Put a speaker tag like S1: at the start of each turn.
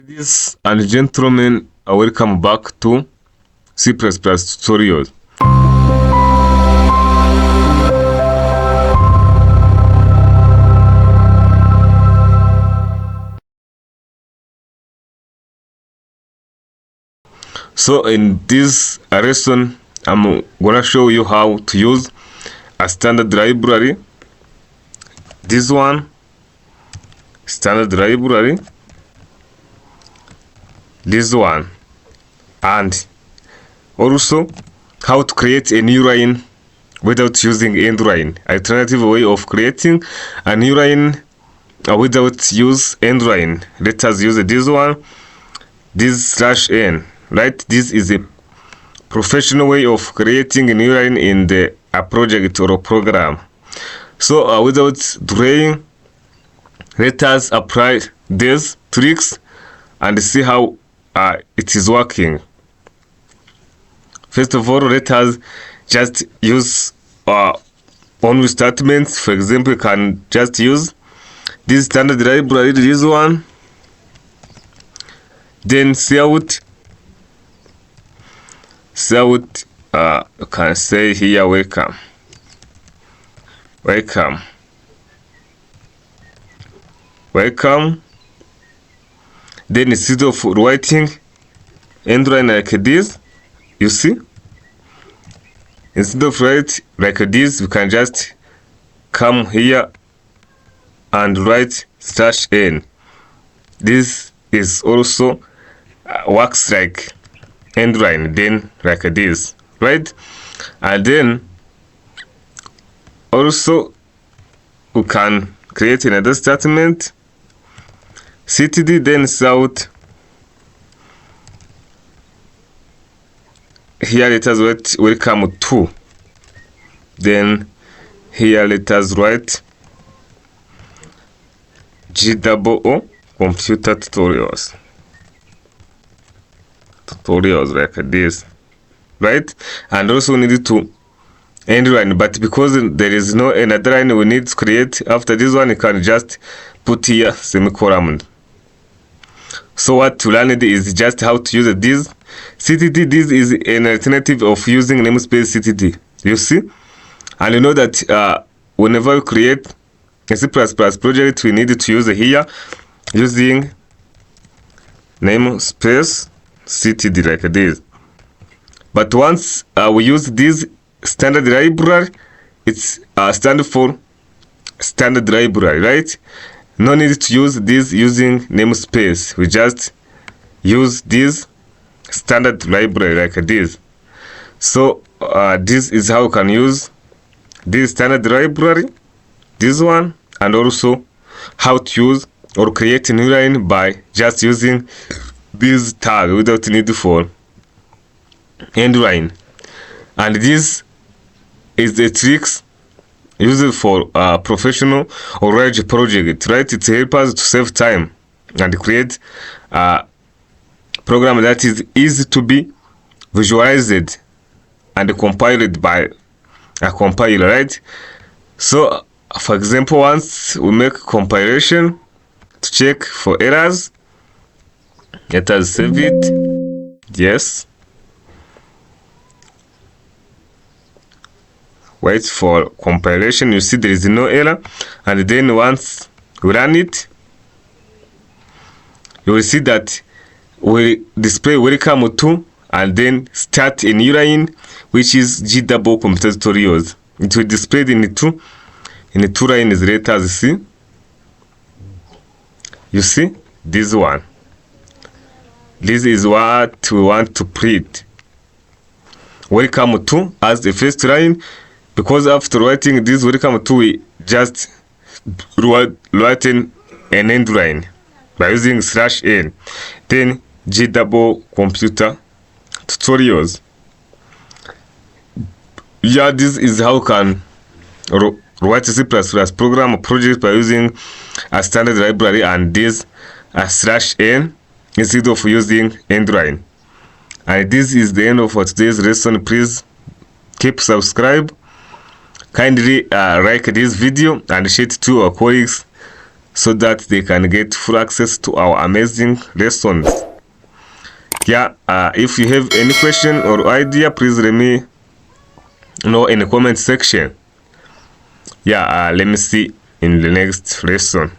S1: Ladies and gentlemen, welcome back to C++ tutorials. So in this lesson, I'm gonna show you how to use a standard library. This one, standard library. This one, and also how to create a new line without using endline. Alternative way of creating a new line without use endline. Let us use this one, this /n. Right, this is a professional way of creating a new line in a project or a program. So without delaying, let us apply these tricks and see how it is working. First of all, let us just use only statements. For example, you can just use this standard library, this one, then cout, you can say here welcome, then instead of writing endline like this, you see, instead of write like this, we can just come here and write /n. This is also works like endline, then like this, right? And then also we can create another statement, ctd, then south. Here let us write welcome to, then here let us write GOO computer tutorials like this, right? And also we need to end line, but because there is no another line we need to create after this one, you can just put here semicolon. So what we learned is just how to use this ctd. This is an alternative of using namespace ctd, you see. And you know that whenever we create a C++ project, we need to use here using namespace ctd like this. But once we use this standard library, it's stand for standard library, right? No need to use this using namespace. We just use this standard library like this. So this is how you can use this standard library, this one, and also how to use or create a new line by just using this tag without need for endline. And this is the tricks used for professional or large project, right? It helps us to save time and create a program that is easy to be visualized and compiled by a compiler, right? So for example, once we make compilation to check for errors, let us save it. Yes, wait for compilation. You see there is no error, and then once we run it, you will see that we display welcome to, and then start a new line, which is GOO computer tutorials. It will display in the two lines. Let us see. You see this one. This is what we want to print. Welcome to as the first line, because after writing this welcome to, we just writing an end line by using /n. Then GOO computer tutorials. Yeah, this is how you can write a C++ program project by using a standard library and this /n instead of using endline. And this is the end of today's lesson. Please keep subscribe. Kindly like this video and share it to our colleagues so that they can get full access to our amazing lessons. Yeah, if you have any question or idea, please let me know in the comment section. Yeah, let me see in the next lesson.